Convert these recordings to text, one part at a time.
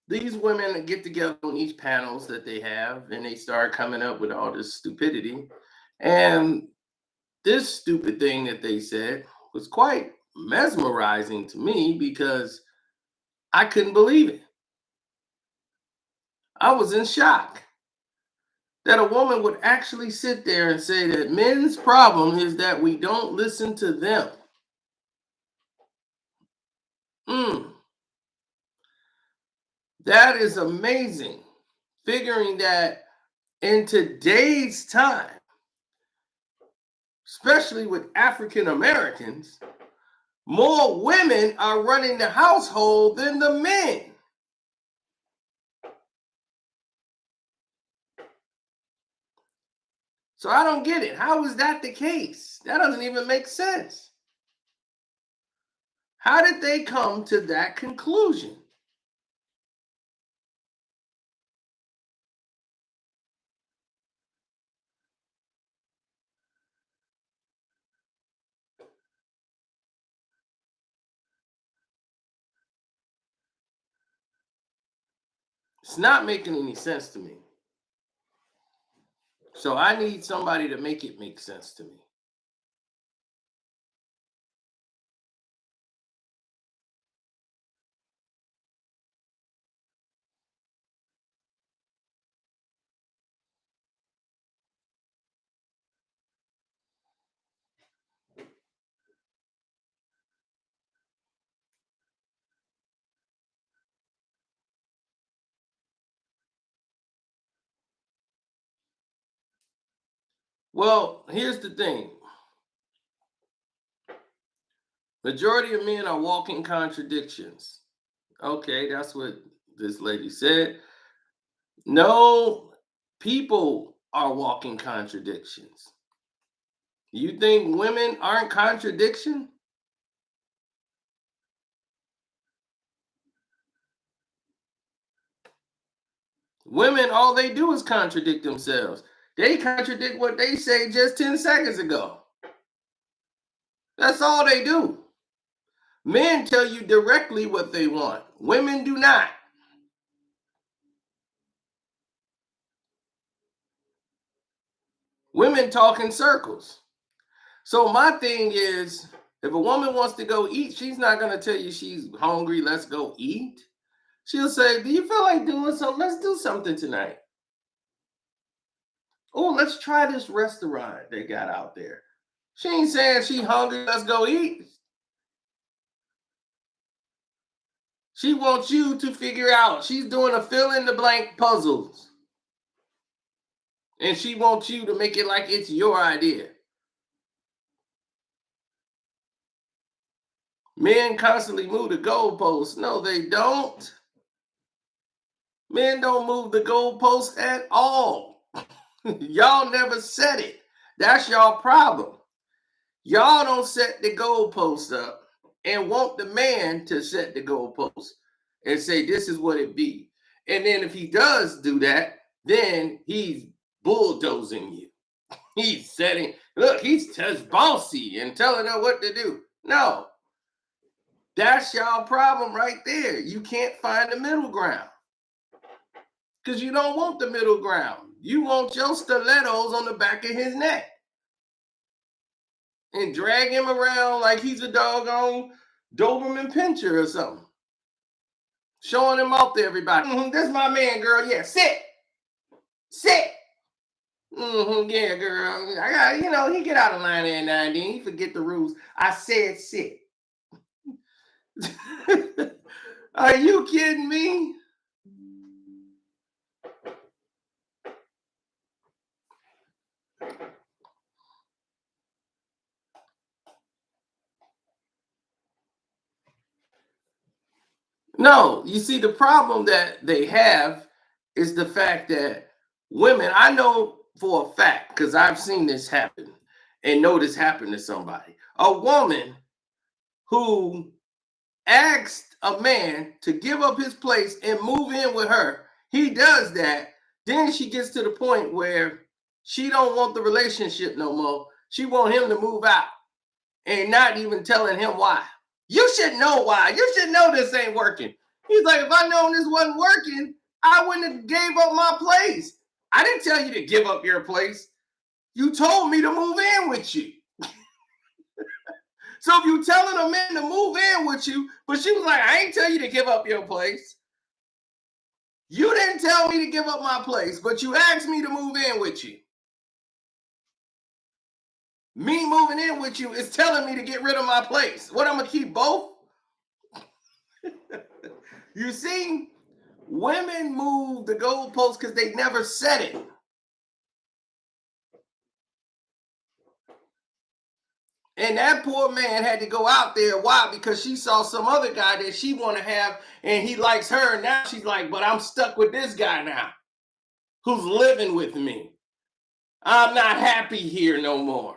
these women get together on these panels that they have, and they start coming up with all this stupidity. And this stupid thing that they said was quite mesmerizing to me because I couldn't believe it. I was in shock that a woman would actually sit there and say that men's problem is that we don't listen to them. Mm, that is amazing. Figuring that in today's time, especially with African Americans, more women are running the household than the men. So I don't get it. How is that the case? That doesn't even make sense. How did they come to that conclusion? It's not making any sense to me. So I need somebody to make it make sense to me. Well, here's the thing. Majority of men are walking contradictions. Okay, that's what this lady said. No, people are walking contradictions. You think women aren't contradiction? Women, all they do is contradict themselves. They contradict what they say just 10 seconds ago. That's all they do. Men tell you directly what they want. Women do not. Women talk in circles. So my thing is, if a woman wants to go eat, she's not going to tell you she's hungry, let's go eat. She'll say, do you feel like doing something? Let's do something tonight. Oh, let's try this restaurant they got out there. She ain't saying she hungry, let's go eat. She wants you to figure out. She's doing a fill in the blank puzzles. And she wants you to make it like it's your idea. Men constantly move the goalposts. No, they don't. Men don't move the goalposts at all. Y'all never said it. That's y'all problem. Y'all don't set the goalposts up and want the man to set the goalposts and say this is what it be. And then if he does do that, then he's bulldozing you. He's setting, look, he's just bossy and telling her what to do. No, that's y'all problem right there. You can't find the middle ground because you don't want the middle ground. You want your stilettos on the back of his neck and drag him around like he's a doggone Doberman pincher or something. Showing him off to everybody. This is my man, girl. Yeah, sit. Sit. Yeah, girl. I got, he get out of line every now and then. He forget the rules. I said sit. Are you kidding me? No, you see, the problem that they have is the fact that women, I know for a fact, because I've seen this happen and know this happened to somebody. A woman who asked a man to give up his place and move in with her. He does that. Then she gets to the point where she don't want the relationship no more. She want him to move out and not even telling him why. You should know why. You should know this ain't working. He's like, if I known this wasn't working, I wouldn't have gave up my place. I didn't tell you to give up your place. You told me to move in with you. So if you telling a man to move in with you, but she was like, I ain't tell you to give up your place. You didn't tell me to give up my place, but you asked me to move in with you. Me moving in with you is telling me to get rid of my place. What, I'm gonna keep both? You see, women move the goalposts because they never said it. And that poor man had to go out there. Why? Because she saw some other guy that she want to have, and he likes her. And now she's like, but I'm stuck with this guy now, who's living with me. I'm not happy here no more.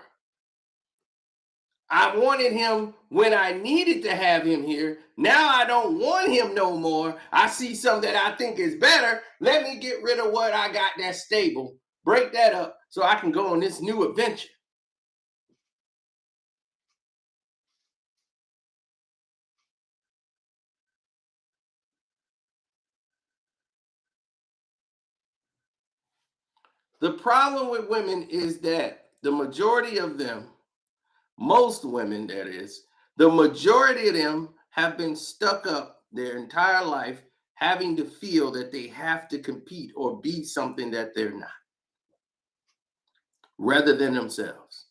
I wanted him when I needed to have him here. Now I don't want him no more. I see something that I think is better. Let me get rid of what I got that's stable, break that up so I can go on this new adventure. The problem with women is that the majority of them, most women, that is, the majority of them have been stuck up their entire life having to feel that they have to compete or be something that they're not, rather than themselves.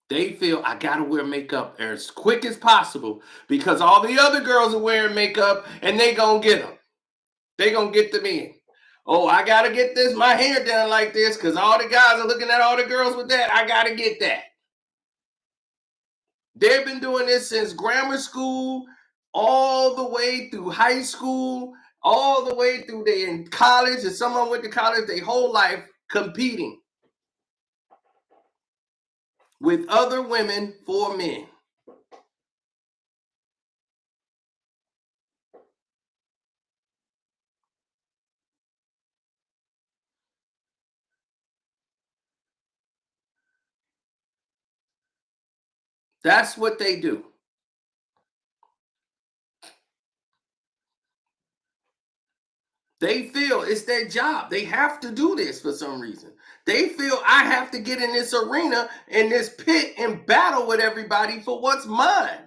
They feel I gotta wear makeup as quick as possible because all the other girls are wearing makeup and they gonna get them. They gonna get them in. Oh, I gotta get this my hair done like this because all the guys are looking at all the girls with that. I gotta get that. They've been doing this since grammar school, all the way through high school, all the way through they in college. If someone went to college, their whole life competing with other women for men. That's what they do. They feel it's their job. They have to do this for some reason. They feel I have to get in this arena, in this pit, and battle with everybody for what's mine.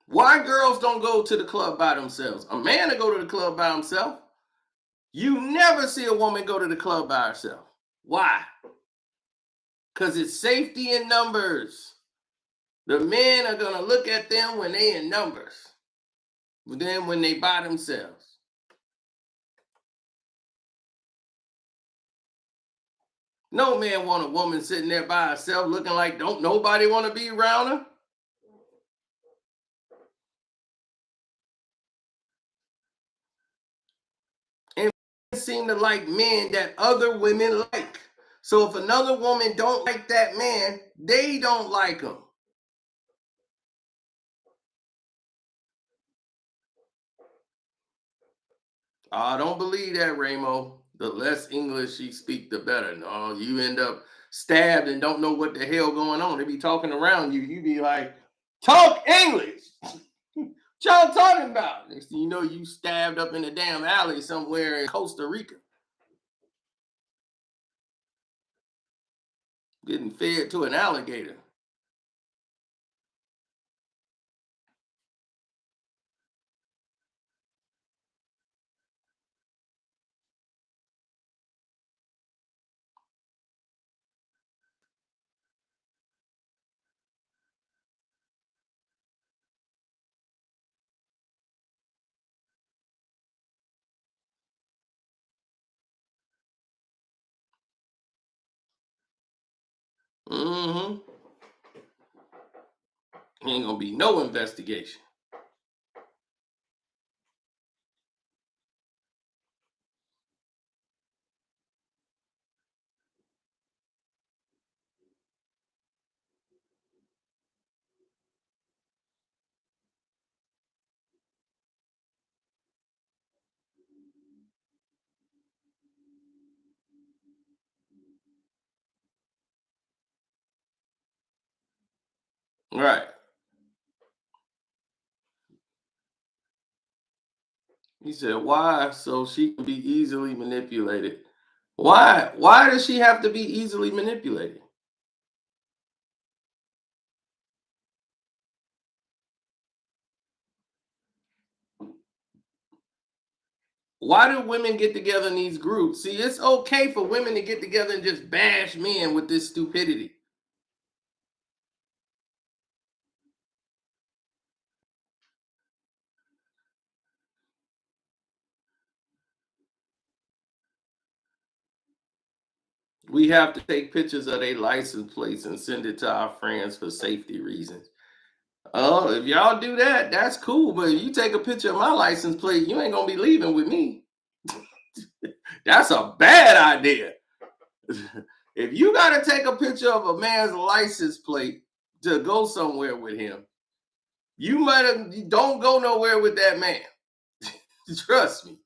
Why girls don't go to the club by themselves? A man to go to the club by himself. You never see a woman go to the club by herself. Why? Because it's safety in numbers. The men are gonna look at them when they in numbers. But then when they by themselves. No man want a woman sitting there by herself looking like don't nobody want to be around her. And seem to like men that other women like. So if another woman don't like that man, they don't like him. I don't believe that, Ramo. The less English you speak, the better. No, you end up stabbed and don't know what the hell going on. They be talking around you. You be like, talk English. What y'all talking about? Next thing you know, you stabbed up in a damn alley somewhere in Costa Rica, getting fed to an alligator. Mm-hmm. Ain't gonna be no investigation. Right. He said, why? So she can be easily manipulated. Why? Why does she have to be easily manipulated? Why do women get together in these groups? See, it's okay for women to get together and just bash men with this stupidity. We have to take pictures of their license plates and send it to our friends for safety reasons. Oh, if y'all do that, that's cool. But if you take a picture of my license plate, you ain't gonna be leaving with me. That's a bad idea. If you gotta take a picture of a man's license plate to go somewhere with him, you might have don't go nowhere with that man. Trust me.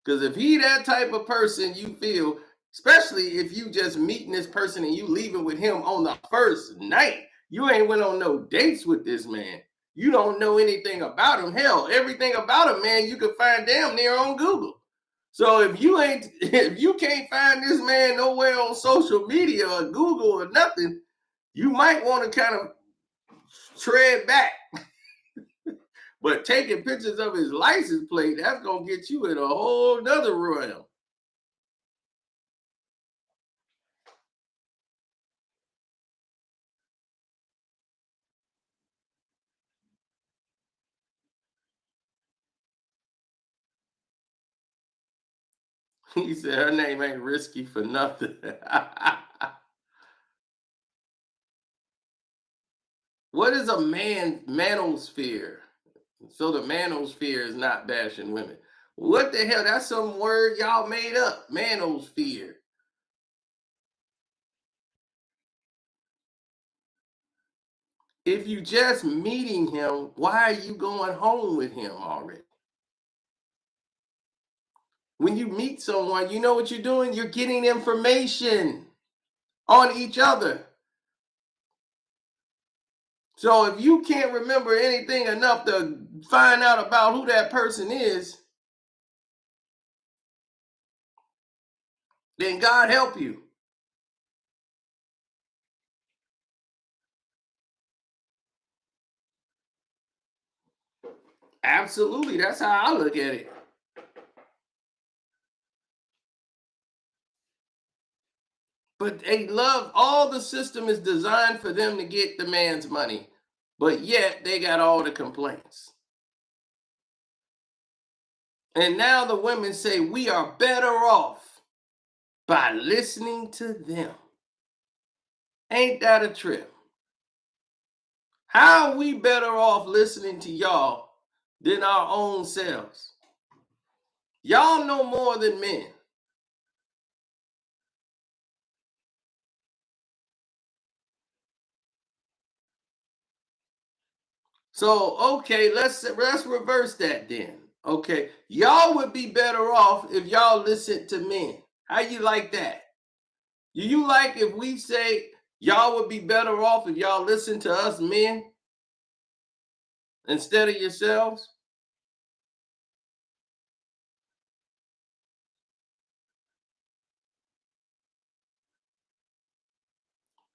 Because if he that type of person you feel, especially if you just meeting this person and you leaving with him on the first night, you ain't went on no dates with this man. You don't know anything about him. Hell, everything about him, man, you can find damn near on Google. So if you can't find this man nowhere on social media or Google or nothing, you might want to kind of tread back. But taking pictures of his license plate, that's gonna get you in a whole nother realm. He said her name ain't risky for nothing. What is a manosphere? So the manosphere is not bashing women. What the hell? That's some word y'all made up. Manosphere. If you just meeting him, why are you going home with him already? When you meet someone, you know what you're doing? You're getting information on each other. So if you can't remember anything enough to find out about who that person is, then God help you. Absolutely. That's how I look at it. But they love all the system is designed for them to get the man's money. But yet they got all the complaints. And now the women say we are better off by listening to them. Ain't that a trip? How are we better off listening to y'all than our own selves? Y'all know more than men. So okay, let's reverse that then. Okay, y'all would be better off if y'all listened to men. How you like that? Do you like if we say y'all would be better off if y'all listen to us men instead of yourselves?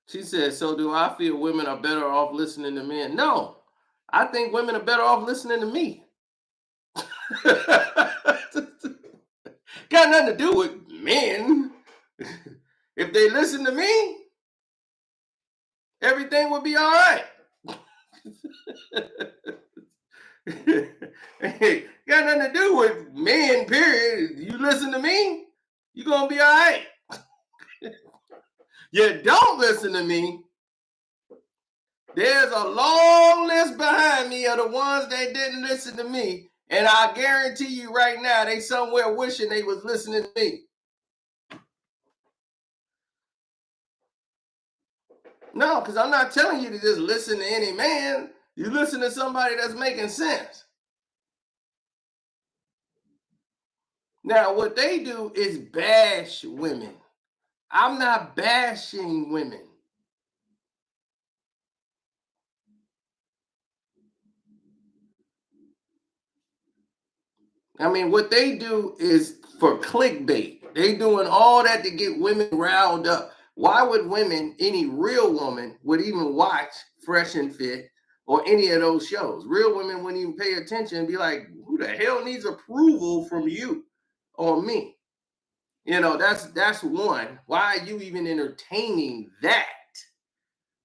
She said, so do I feel women are better off listening to men? No, I think women are better off listening to me. Got nothing to do with men. If they listen to me, everything would be all right. Hey, got nothing to do with men, period. You listen to me, you're gonna be all right. You don't listen to me, there's a long list behind me of the ones that didn't listen to me. And I guarantee you right now, they somewhere wishing they was listening to me. No, because I'm not telling you to just listen to any man. You listen to somebody that's making sense. Now, what they do is bash women. I'm not bashing women. I mean, what they do is for clickbait. They doing all that to get women riled up. Why would women, any real woman, would even watch Fresh and Fit or any of those shows? Real women wouldn't even pay attention and be like, "Who the hell needs approval from you or me?" That's one. Why are you even entertaining that?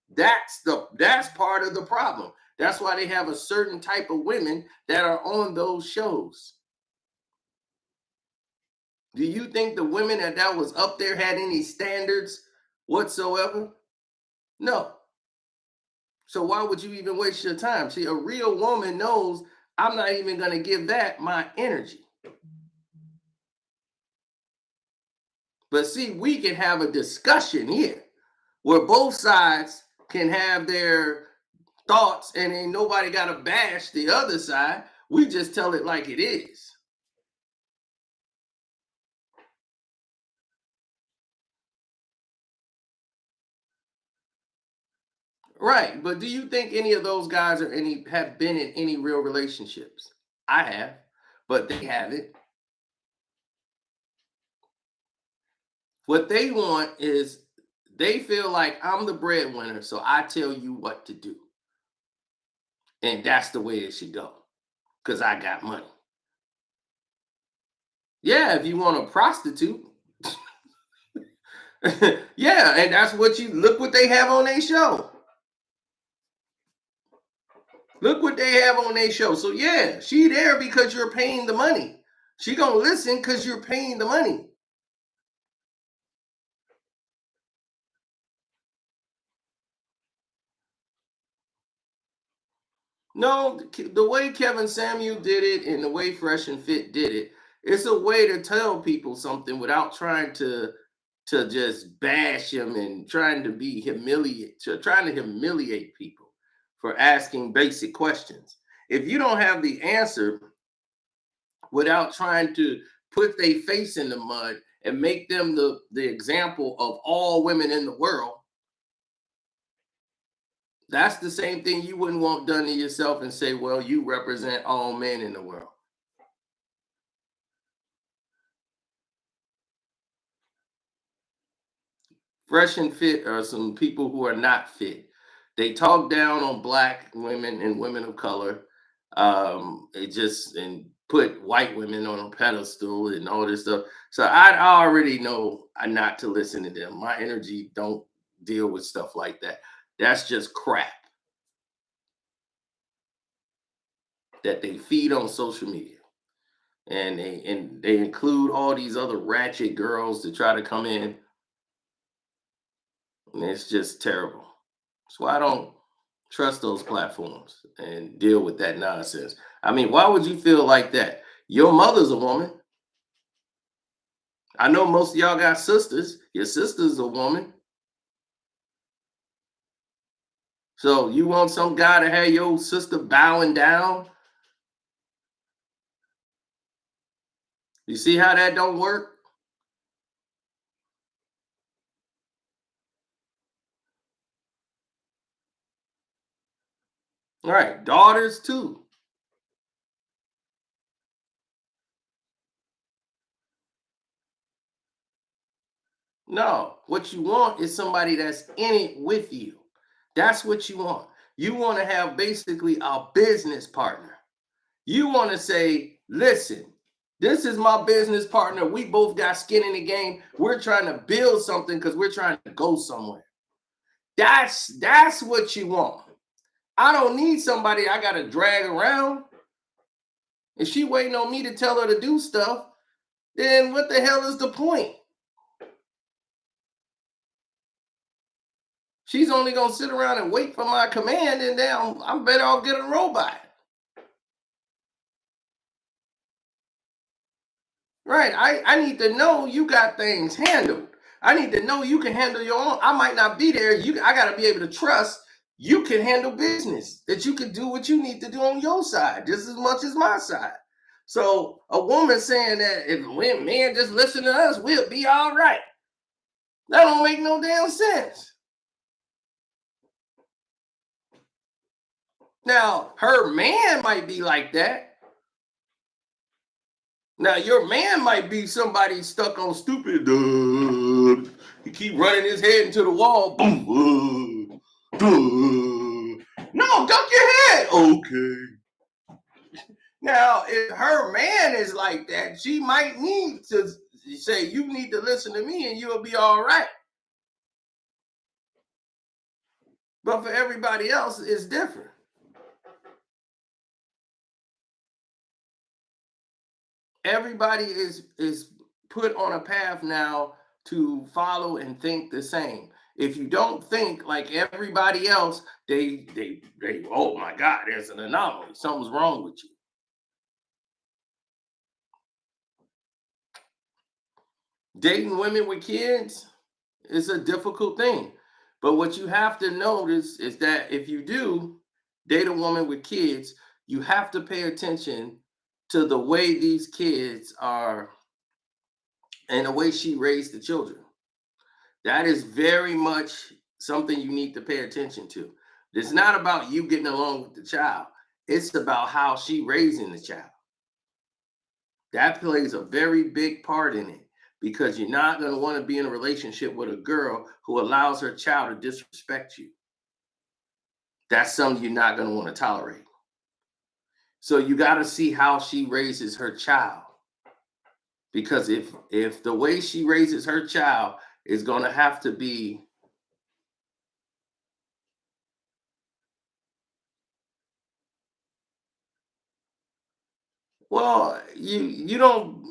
That's part of the problem. That's why they have a certain type of women that are on those shows. Do you think the women that was up there had any standards whatsoever? No. So why would you even waste your time? See, a real woman knows I'm not even going to give that my energy. But see, we can have a discussion here where both sides can have their thoughts and ain't nobody got to bash the other side. We just tell it like it is. Right. But do you think any of those guys have been in any real relationships? I have, but they haven't. What they want is they feel like I'm the breadwinner, so I tell you what to do. And that's the way it should go. Because I got money. Yeah, if you want a prostitute. Yeah, and that's what you look what they have on their show. Look what they have on their show. So yeah, she there because you're paying the money. She gonna listen because you're paying the money. No, the way Kevin Samuel did it and the way Fresh and Fit did it, it's a way to tell people something without trying to just bash them and trying to humiliate people for asking basic questions. If you don't have the answer without trying to put their face in the mud and make them the example of all women in the world, that's the same thing you wouldn't want done to yourself and say, well, you represent all men in the world. Fresh and Fit are some people who are not fit. They talk down on black women and women of color. They just and put white women on a pedestal and all this stuff. So I already know not to listen to them. My energy don't deal with stuff like that. That's just crap that they feed on social media. And they include all these other ratchet girls to try to come in, and it's just terrible. So I don't trust those platforms and deal with that nonsense. I mean, why would you feel like that? Your mother's a woman. I know most of y'all got sisters. Your sister's a woman. So you want some guy to have your sister bowing down? You see how that don't work? All right, daughters too. No, what you want is somebody that's in it with you. That's what you want. You want to have basically a business partner. You want to say, listen, this is my business partner. We both got skin in the game. We're trying to build something because we're trying to go somewhere. That's what you want. I don't need somebody I gotta drag around. If she waiting on me to tell her to do stuff, then what the hell is the point? She's only gonna sit around and wait for my command, and then I'm better off get a robot. Right. I need to know you got things handled. I need to know you can handle your own. I might not be there. I gotta be able to trust you can handle business, that you can do what you need to do on your side just as much as my side. So a woman saying that if men just listen to us, we'll be all right. That don't make no damn sense. Now, her man might be like that. Now, your man might be somebody stuck on stupid. He keep running his head into the wall. Boom. No, duck your head. Okay. Now, if her man is like that, she might need to say, you need to listen to me and you'll be all right. But for everybody else, it's different. Everybody is put on a path now to follow and think the same. If you don't think like everybody else, they oh my God, there's an anomaly. Something's wrong with you. Dating women with kids is a difficult thing. But what you have to notice is that if you do date a woman with kids, you have to pay attention to the way these kids are and the way she raised the children. That is very much something you need to pay attention to. It's not about you getting along with the child. It's about how she raising the child. That plays a very big part in it because you're not going to want to be in a relationship with a girl who allows her child to disrespect you. That's something you're not going to want to tolerate. So you got to see how she raises her child. Because if the way she raises her child is going to have to be, well, you don't,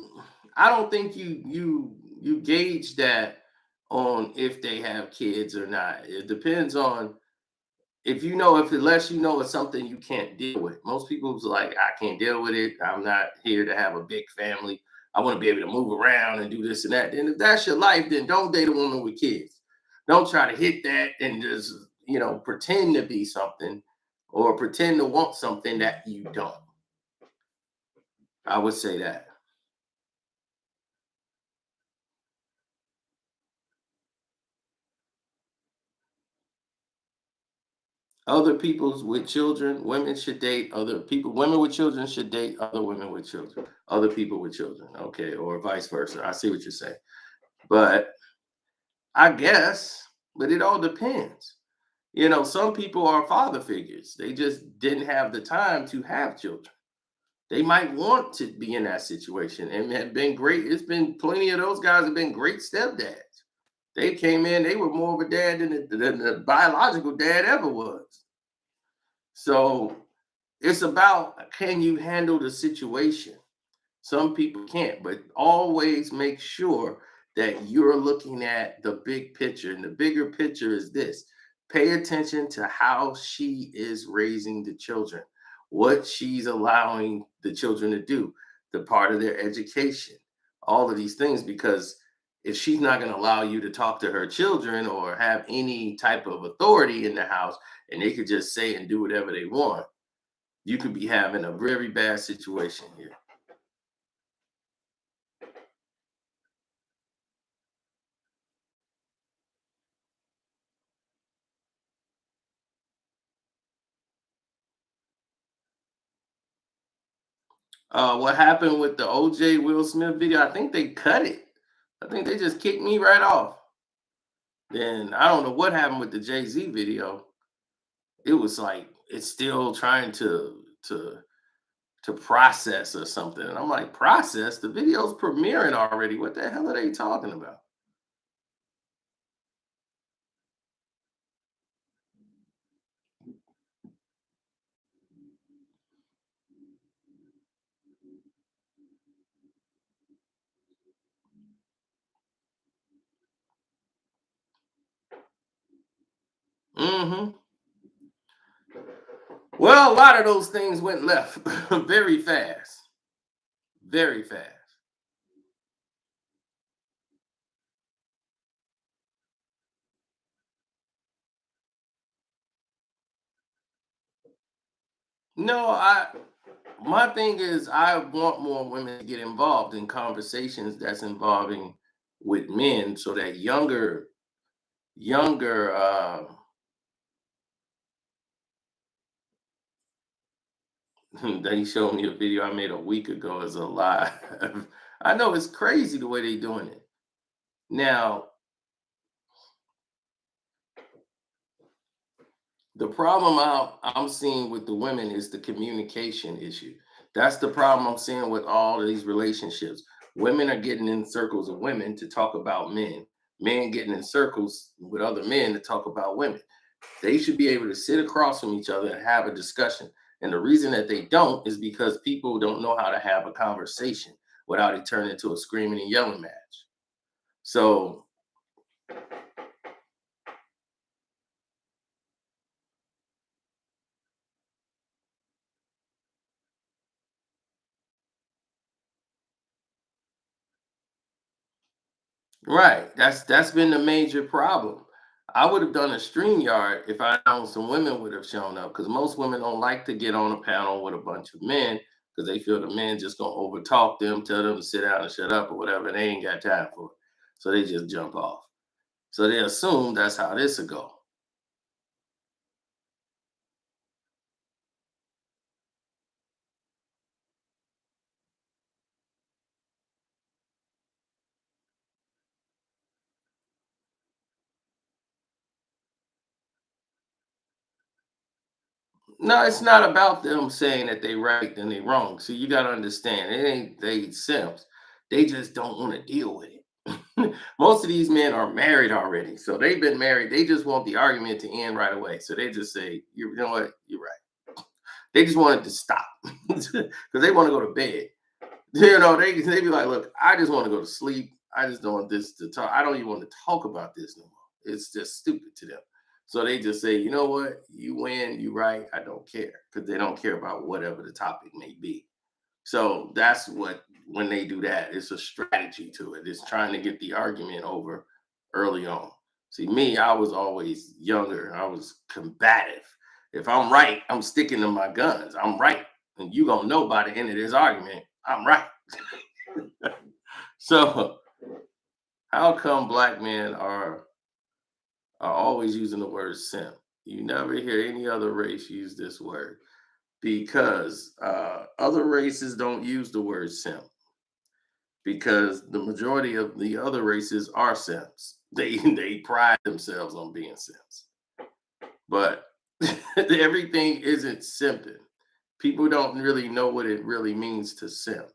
I don't think you gauge that on if they have kids or not. It depends on if you know, if it lets you know it's something you can't deal with. Most people's like, I can't deal with it. I'm not here to have a big family. I want to be able to move around and do this and that. Then if that's your life, then don't date a woman with kids. Don't try to hit that and just, pretend to be something or pretend to want something that you don't. I would say that. Other people's with children, women should date other people. Women with children should date other women with children, other people with children. Okay, or vice versa. I see what you're saying. But I guess, but it all depends. Some people are father figures. They just didn't have the time to have children. They might want to be in that situation and have been great. It's been plenty of those guys have been great stepdads. They came in, they were more of a dad than the biological dad ever was. So it's about, can you handle the situation? Some people can't, but always make sure that you're looking at the big picture. And the bigger picture is this: pay attention to how she is raising the children, what she's allowing the children to do, the part of their education, all of these things. Because if she's not going to allow you to talk to her children or have any type of authority in the house, and they could just say and do whatever they want, you could be having a very bad situation here. What happened with the OJ Will Smith video? I think they cut it. I think they just kicked me right off. Then I don't know what happened with the Jay-Z video. It was like it's still trying to process or something. And I'm like, process? The video's premiering already. What the hell are they talking about? Hmm. Well, a lot of those things went left very fast. Very fast. No, my thing is I want more women to get involved in conversations that's involving with men so that younger they showed me a video I made a week ago as a lie. I know it's crazy the way they doing it. Now, the problem I'm seeing with the women is the communication issue. That's the problem I'm seeing with all of these relationships. Women are getting in circles of women to talk about men. Men getting in circles with other men to talk about women. They should be able to sit across from each other and have a discussion. And the reason that they don't is because people don't know how to have a conversation without it turning into a screaming and yelling match. So, right, that's been the major problem. I would have done a stream yard if I known some women would have shown up because most women don't like to get on a panel with a bunch of men because they feel the men just gonna overtalk them, tell them to sit down and shut up or whatever. And they ain't got time for it, so they just jump off. So they assume that's how this will go. No, it's not about them saying that they right and they wrong. See, you gotta understand, it ain't they simps. They just don't want to deal with it. Most of these men are married already, so they've been married. They just want the argument to end right away. So they just say, "You know what? You're right." They just want it to stop because they want to go to bed. They be like, "Look, I just want to go to sleep. I just don't want this to talk. I don't even want to talk about this no more. It's just stupid to them." So they just say, "You know what? You win. You right. I don't care," because they don't care about whatever the topic may be. So that's what when they do that, it's a strategy to it. It's trying to get the argument over early on. See, me, I was always younger. I was combative. If I'm right, I'm sticking to my guns. I'm right. And you gonna know by the end of this argument, I'm right. So how come black men are always using the word simp? You never hear any other race use this word because other races don't use the word simp because the majority of the other races are simps. They pride themselves on being simps, but everything isn't simping. People don't really know what it really means to simp.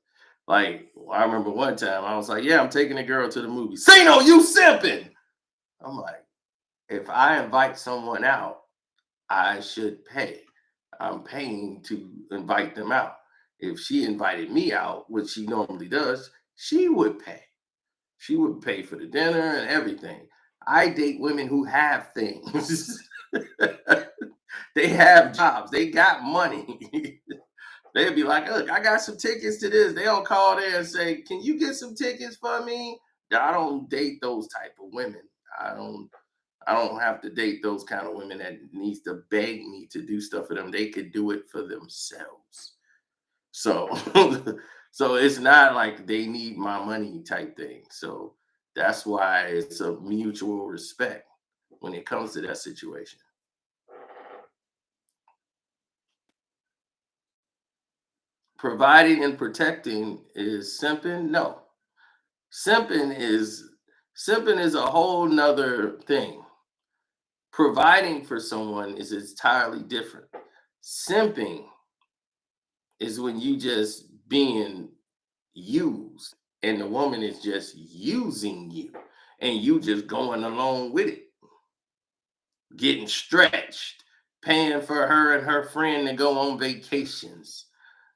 Like I remember one time I was like, "Yeah, I'm taking a girl to the movie." Say no, you simping. I'm like, if I invite someone out, I should pay. I'm paying to invite them out. If she invited me out, which she normally does, she would pay. She would pay for the dinner and everything. I date women who have things. They have jobs. They got money. They'd be like, "Look, I got some tickets to this." They'll call there and say, "Can you get some tickets for me?" I don't date those type of women. I don't. I don't have to date those kind of women that needs to beg me to do stuff for them. They could do it for themselves. So, so it's not like they need my money type thing. So that's why it's a mutual respect when it comes to that situation. Providing and protecting is simping. No, simping is simping is a whole nother thing. Providing for someone is entirely different. Simping is when you just being used and the woman is just using you and you just going along with it, getting stretched, paying for her and her friend to go on vacations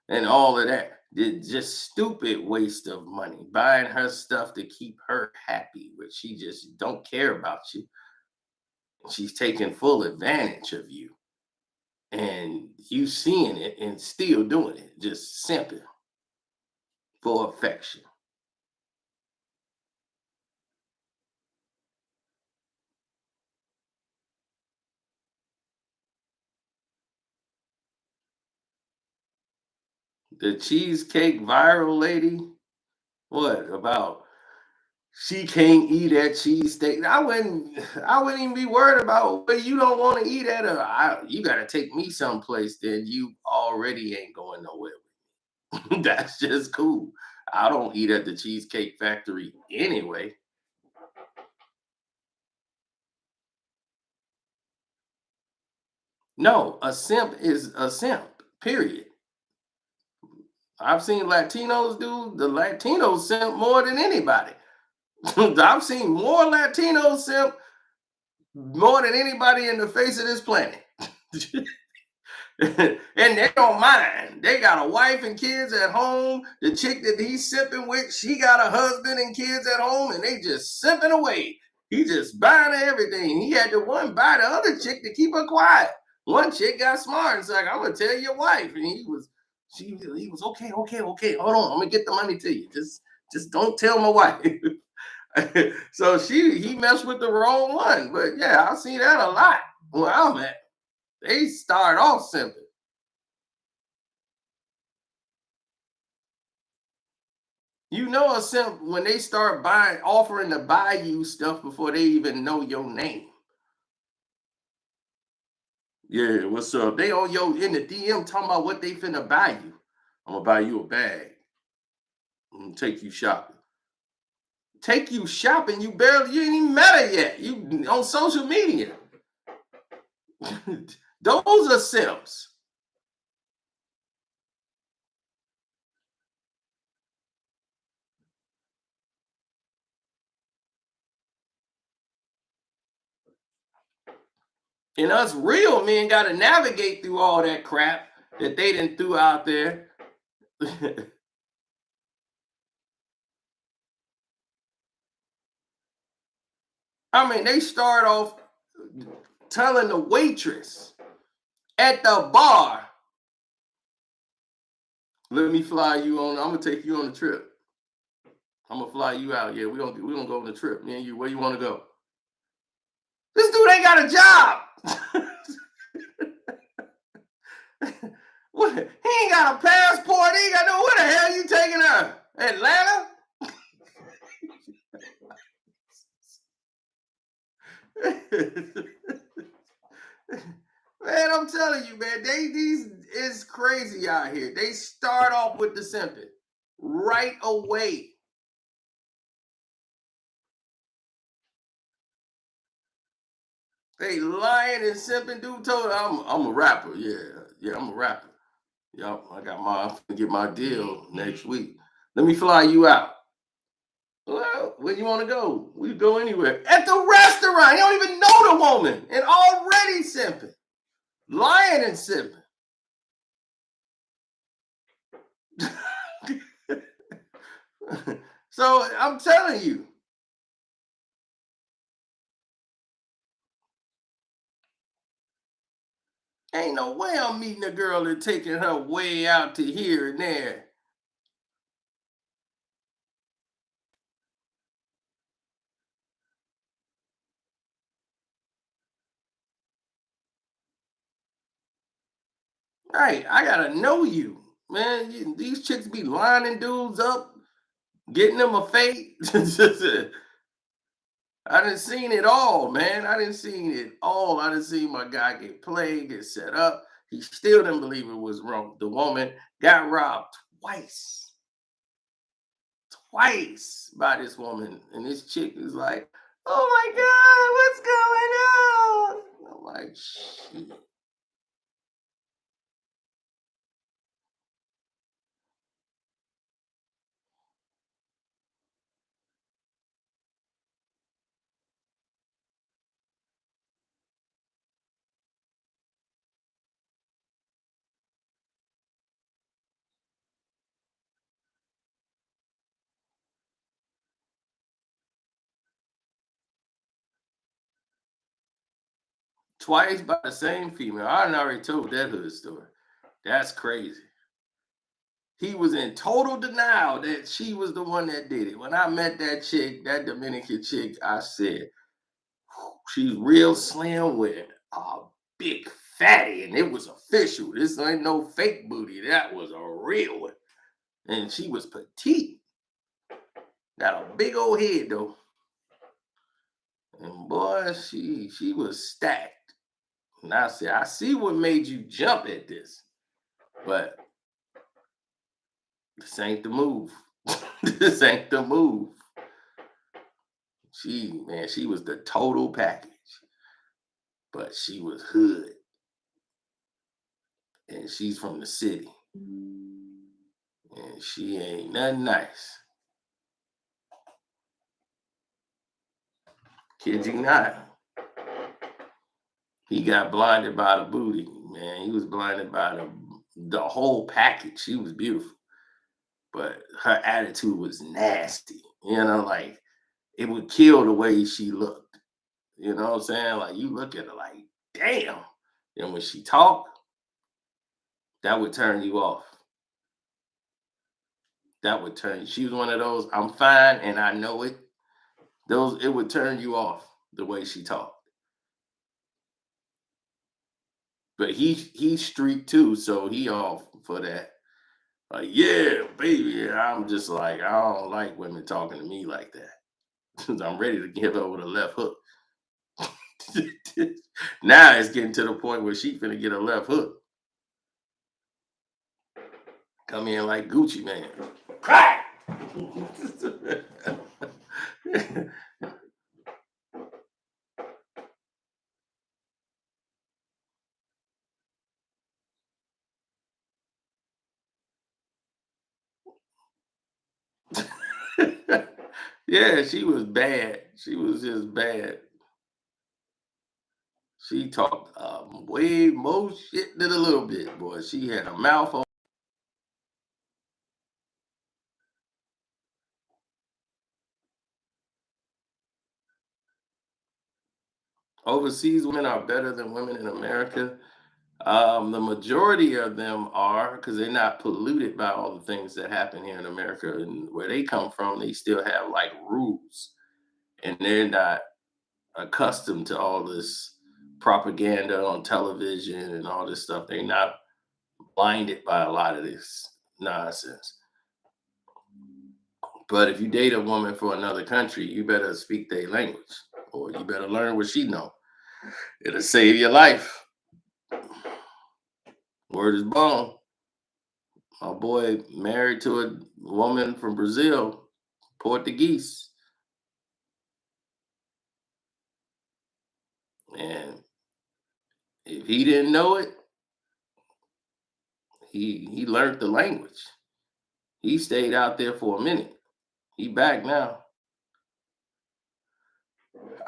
and all of that. Just stupid waste of money buying her stuff to keep her happy, but she just don't care about you. She's taking full advantage of you and you seeing it and still doing it, just simping for affection. The cheesecake viral lady. What about she can't eat that cheesesteak? I wouldn't even be worried about where you don't want to eat at. You got to take me someplace. Then you already ain't going nowhere. That's just cool. I don't eat at the Cheesecake Factory anyway. No, a simp is a simp. Period. I've seen Latinos do the Latinos simp more than anybody. I've seen more Latinos simp more than anybody in the face of this planet. And they don't mind. They got a wife and kids at home. The chick that he's sipping with, she got a husband and kids at home, and they just sipping away. He just buying everything. He had to one buy the other chick to keep her quiet. One chick got smart and it's like, I'm gonna tell your wife. And he was okay, okay, okay. Hold on, I'm gonna get the money to you. Just don't tell my wife. So he messed with the wrong one. But yeah, I see that a lot where I'm at. They start off simple. You know a simp when they start offering to buy you stuff before they even know your name. Yeah, what's up? They on your in the DM talking about what they finna buy you. I'm gonna buy you a bag. I'm gonna take you shopping. Take you shopping? You ain't even met her yet. You on social media. Those are simps. And us real men gotta navigate through all that crap that they didn't threw out there. I mean, they start off telling the waitress at the bar, let me fly you on. I'm gonna take you on a trip. I'm gonna fly you out. Yeah, we gonna go on a trip. Me and you. Where you want to go? This dude ain't got a job. What? He ain't got a passport. He ain't got no. Where the hell you taking her? Atlanta? Man, I'm telling you, man, these is crazy out here. They start off with the simping right away. They lying and simping. Dude told her, I'm a rapper. Yeah, I'm a rapper. Yep, I'm gonna get my deal next week. Let me fly you out. Well, where you want to go? We go anywhere. At the restaurant. You don't even know the woman and already simping. Lying and simping. So I'm telling you, ain't no way I'm meeting a girl and taking her way out to here and there. Right, I gotta know you, man. These chicks be lining dudes up, getting them a fate. I done seen it all, man. I done seen it all. I done seen my guy get played, get set up. He still didn't believe it was wrong. The woman got robbed twice, twice by this woman. And this chick is like, oh my God, what's going on? I'm like, shit. Twice by the same female. I done already told that hood story. That's crazy. He was in total denial that she was the one that did it. When I met that chick, that Dominican chick, I said, she's real slim with a big fatty, and it was official. This ain't no fake booty. That was a real one. And she was petite. Got a big old head though. And boy, she was stacked. And I said, I see what made you jump at this, but this ain't the move. This ain't the move. She was the total package. But she was hood. And she's from the city. And she ain't nothing nice. Kid you not. He got blinded by the booty, man. He was blinded by the whole package. She was beautiful. But her attitude was nasty. Like it would kill the way she looked. You know what I'm saying? Like you look at her like, damn. And when she talked, that would turn you off. That would turn you. She was one of those, I'm fine and I know it. It would turn you off the way she talked. But he's street too, so he off for that. Like, yeah, baby. I'm just like, I don't like women talking to me like that. I'm ready to give her with a left hook. Now it's getting to the point where she finna get a left hook. Come in like Gucci Man. Crack! Yeah, she was bad. She was just bad. She talked way more shit than a little bit, boy. She had a mouth on. Overseas women are better than women in America. The majority of them are because they're not polluted by all the things that happen here in America. And where they come from, they still have like rules, and they're not accustomed to all this propaganda on television and all this stuff. They're not blinded by a lot of this nonsense. But if you date a woman for another country, you better speak their language, or you better learn what she know. It'll save your life. Word is bond. My boy married to a woman from Brazil, Portuguese, and if he didn't know it, he learned the language. He stayed out there for a minute. He back now.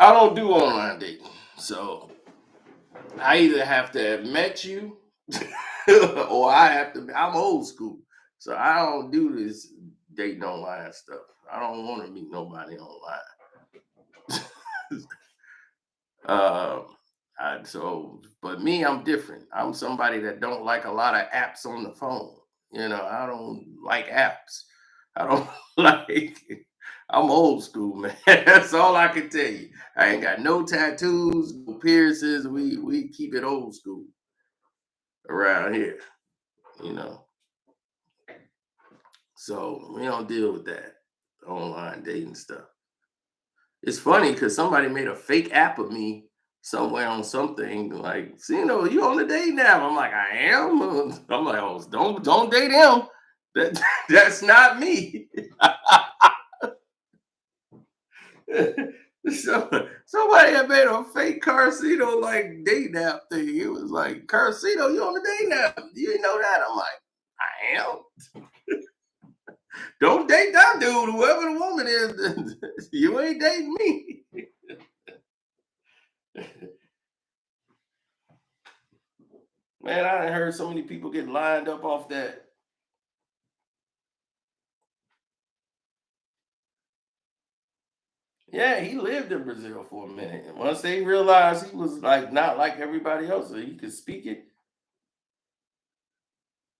I don't do online dating, so I either have to have met you, or I have to. I'm old school, so I don't do this dating online stuff. I don't want to meet nobody online. Um, but me, I'm different. I'm somebody that don't like a lot of apps on the phone. I don't like apps. I don't like. I'm old school, man. That's all I can tell you. I ain't got no tattoos, no piercings. We keep it old school around here. You know, so we don't deal with that online dating stuff. It's funny because somebody made a fake app of me somewhere on something like, "See, you on the dating app." I'm like, I am. I'm like, oh, don't date him. That that's not me. Somebody had made a fake Carcito like dating app thing. It was like, Carcito, you on the dating app? You didn't know that? I'm like, I am. Don't date that dude, whoever the woman is. You ain't dating me. Man, I heard so many people get lined up off that. Yeah, he lived in Brazil for a minute. And once they realized he was like not like everybody else, so he could speak it,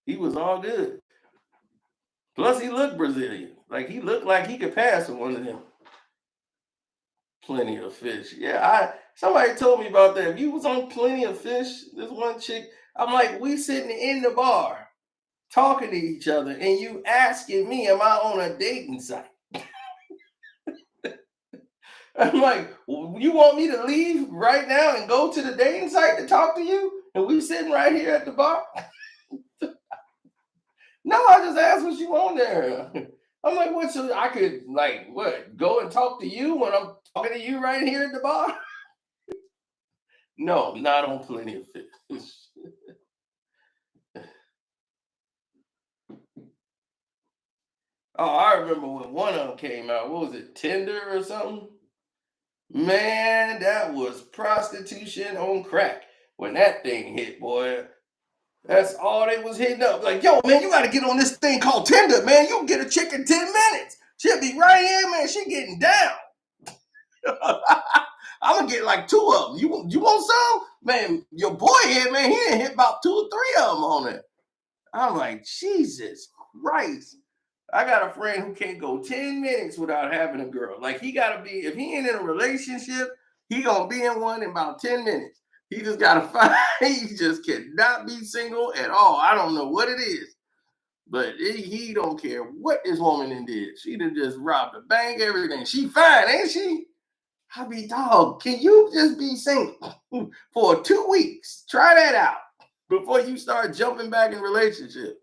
he was all good. Plus, he looked Brazilian. Like he looked like he could pass for one of them. Plenty of Fish. Yeah, somebody told me about that. If you was on Plenty of Fish, this one chick, I'm like, we sitting in the bar talking to each other, and you asking me, am I on a dating site? I'm like, you want me to leave right now and go to the dating site to talk to you? And we sitting right here at the bar? No, I just asked what you on there. I'm like, what? So I could like what? Go and talk to you when I'm talking to you right here at the bar? No, not on Plenty of Fish. Oh, I remember when one of them came out. What was it, Tinder or something? Man, that was prostitution on crack. When that thing hit, boy, that's all they was hitting up. Like, yo, man, you got to get on this thing called Tinder, man. You can get a chick in 10 minutes. She'll be right here, man. She getting down. I'm gonna get like two of them. You want some? Man, your boy here, man, he didn't hit about two or three of them on it. I'm like, Jesus Christ. I got a friend who can't go 10 minutes without having a girl. Like he gotta be, if he ain't in a relationship, he gonna be in one in about 10 minutes. He just gotta find, he just cannot be single at all. I don't know what it is. But he don't care what this woman done did. She done just robbed a bank, everything. She fine, ain't she? I be, dog, can you just be single for 2 weeks? Try that out before you start jumping back in relationship.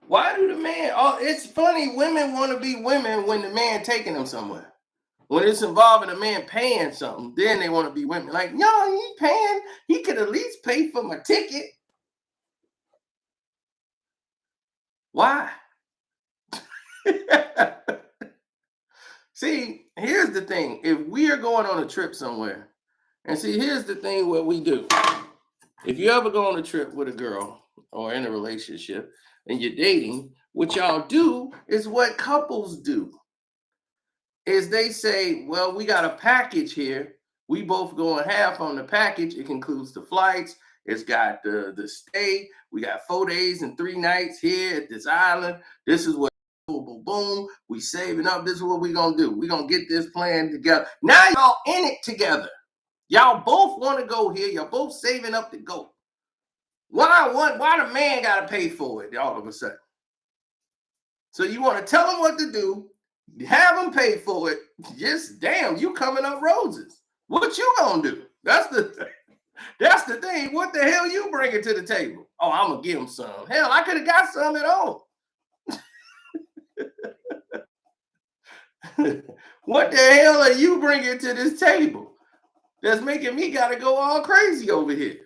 Why do the man? Oh, it's funny. Women want to be women when the man taking them somewhere. When it's involving a man paying something, then they want to be women. Like, no, he paying. He could at least pay for my ticket. Why? See, here's the thing. If we are going on a trip somewhere, and see, here's the thing what we do. If you ever go on a trip with a girl or in a relationship and you're dating, what y'all do is what couples do. Is they say, well, we got a package here. We both going half on the package. It includes the flights. It's got the stay. We got 4 days and 3 nights here at this island. This is what boom, boom, boom. We saving up. This is what we gonna do. We gonna get this plan together. Now y'all in it together. Y'all both want to go here. Y'all both saving up to go. Why the man gotta pay for it all of a sudden? So you want to tell him what to do, have him pay for it. Just damn, you coming up roses. What you gonna do? That's the thing. What the hell you bringing to the table? Oh, I'm gonna give him some. Hell, I could have got some at home. What the hell are you bringing to this table that's making me gotta go all crazy over here?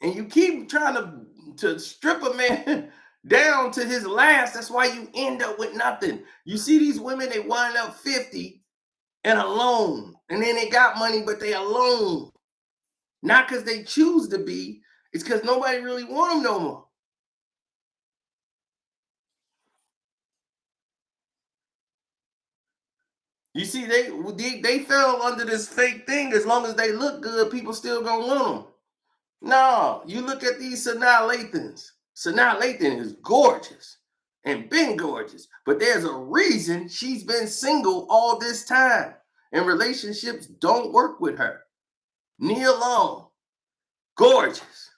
And you keep trying to strip a man down to his last. That's why you end up with nothing. You see these women, they wind up 50 and alone, and then they got money, but they alone. Not because they choose to be, it's because nobody really want them no more. You see, they fell under this fake thing. As long as they look good, people still gonna want them. No, you look at these Sanaa Lathans. Sanaa Lathan is gorgeous and been gorgeous, but there's a reason she's been single all this time, and relationships don't work with her. Nia Long, gorgeous,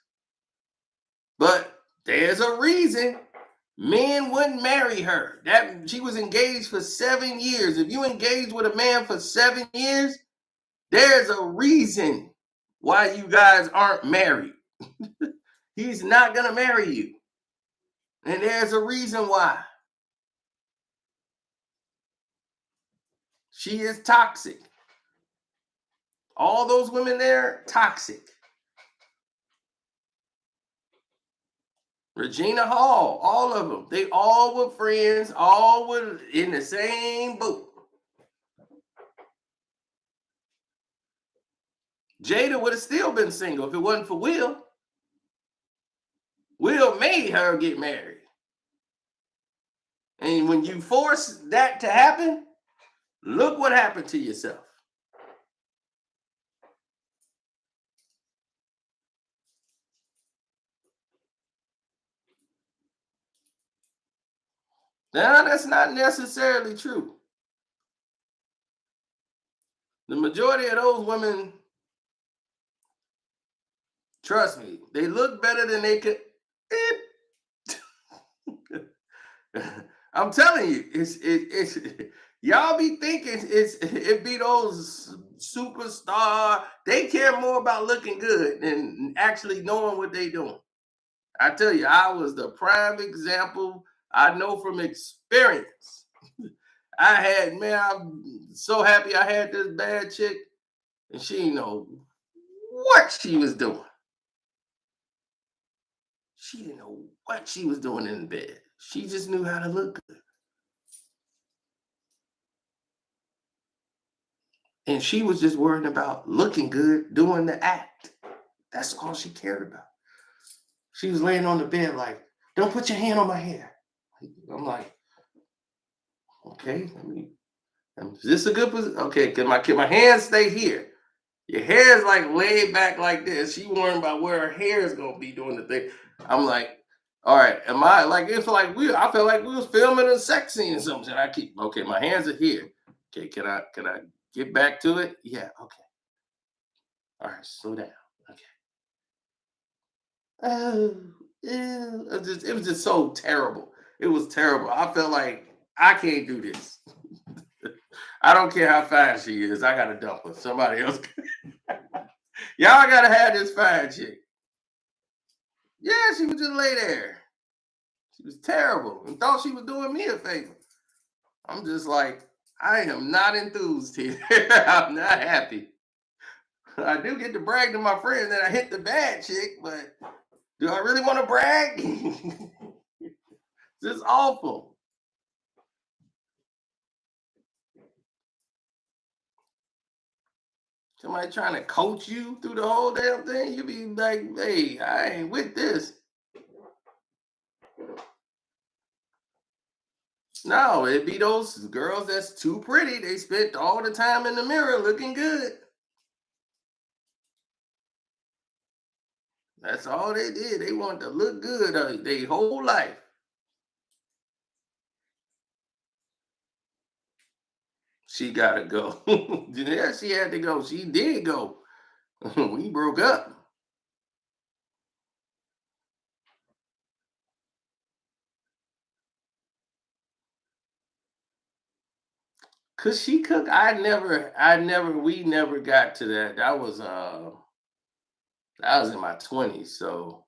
but there's a reason men wouldn't marry her. That she was engaged for 7 years. If you engage with a man for 7 years, there's a reason why you guys aren't married. He's not gonna marry you. And there's a reason why. She is toxic. All those women there, toxic. Regina Hall, all of them. They all were friends, all were in the same boat. Jada would have still been single if it wasn't for Will. Will made her get married. And when you force that to happen, look what happened to yourself. Now, that's not necessarily true. The majority of those women, trust me, they look better than they could. I'm telling you, it's y'all be thinking it be those superstar. They care more about looking good than actually knowing what they doing. I tell you, I was the prime example. I know from experience. I had, man, I'm so happy I had this bad chick, and she didn't know what she was doing. She didn't know what she was doing in bed. She just knew how to look good. And she was just worried about looking good, doing the act. That's all she cared about. She was laying on the bed like, don't put your hand on my hair. I'm like, okay, is this a good position? Okay, can my hands stay here? Your hair is like laid back like this. She worrying about where her hair is gonna be doing the thing. I'm like, all right, am I like it's like I felt like we was filming a sex scene or something. I keep okay, my hands are here. Okay, can I get back to it? Yeah, okay. All right, slow down. Okay. Oh, ew. It was just so terrible. It was terrible. I felt like I can't do this. I don't care how fine she is. I gotta dump her. Somebody else. Y'all gotta have this fine chick. Yeah, she would just lay there. She was terrible and thought she was doing me a favor. I'm just like, I am not enthused here. I'm not happy. I do get to brag to my friends that I hit the bad chick, but do I really want to brag? This is awful. Somebody trying to coach you through the whole damn thing, you be like, hey, I ain't with this. No, it be those girls that's too pretty. They spent all the time in the mirror looking good. That's all they did. They wanted to look good their whole life. She gotta go. Yeah, she had to go. She did go. We broke up. Cause she cooked. We never got to that. That was in my 20s. So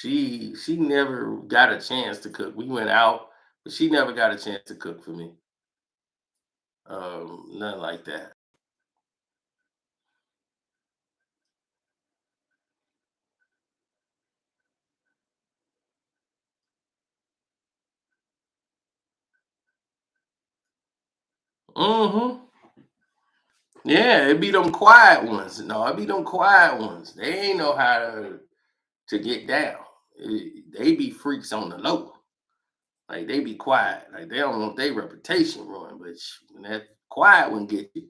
she never got a chance to cook. We went out, but she never got a chance to cook for me. Nothing like that. Mm-hmm. Yeah, it be them quiet ones. No, it be them quiet ones. They ain't know how to get down. They be freaks on the low. Like they be quiet. Like they don't want their reputation ruined. But when that quiet one get you,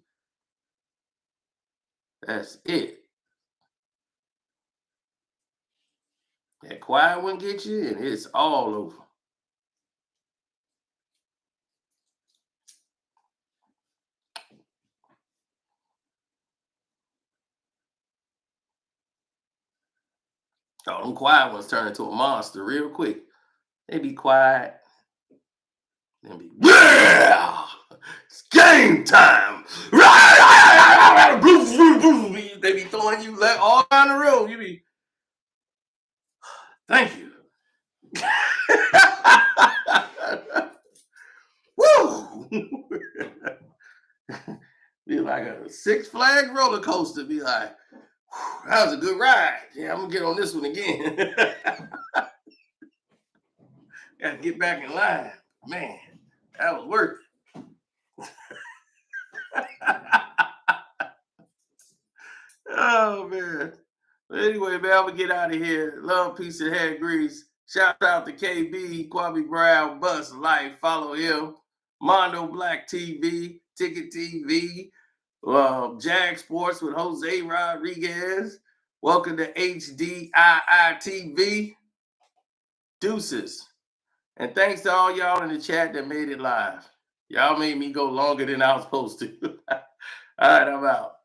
that's it. That quiet one get you, and it's all over. Oh, them quiet ones turn into a monster real quick. They be quiet, then be yeah, it's game time. They be throwing you all around the room. You be thank you. Woo! Be like a Six Flags roller coaster. Be like, that was a good ride. Yeah, I'm gonna get on this one again. Gotta get back in line. Man, that was worth it. Oh man. But anyway, man, I'm gonna get out of here. Love, peace, and hair grease. Shout out to KB, Kwame Brown, Bus Life. Follow him. Mondo Black TV, Ticket TV, Jag Sports with Jose Rodriguez. Welcome to HDII TV. Deuces. And thanks to all y'all in the chat that made it live. Y'all made me go longer than I was supposed to. All right, I'm out.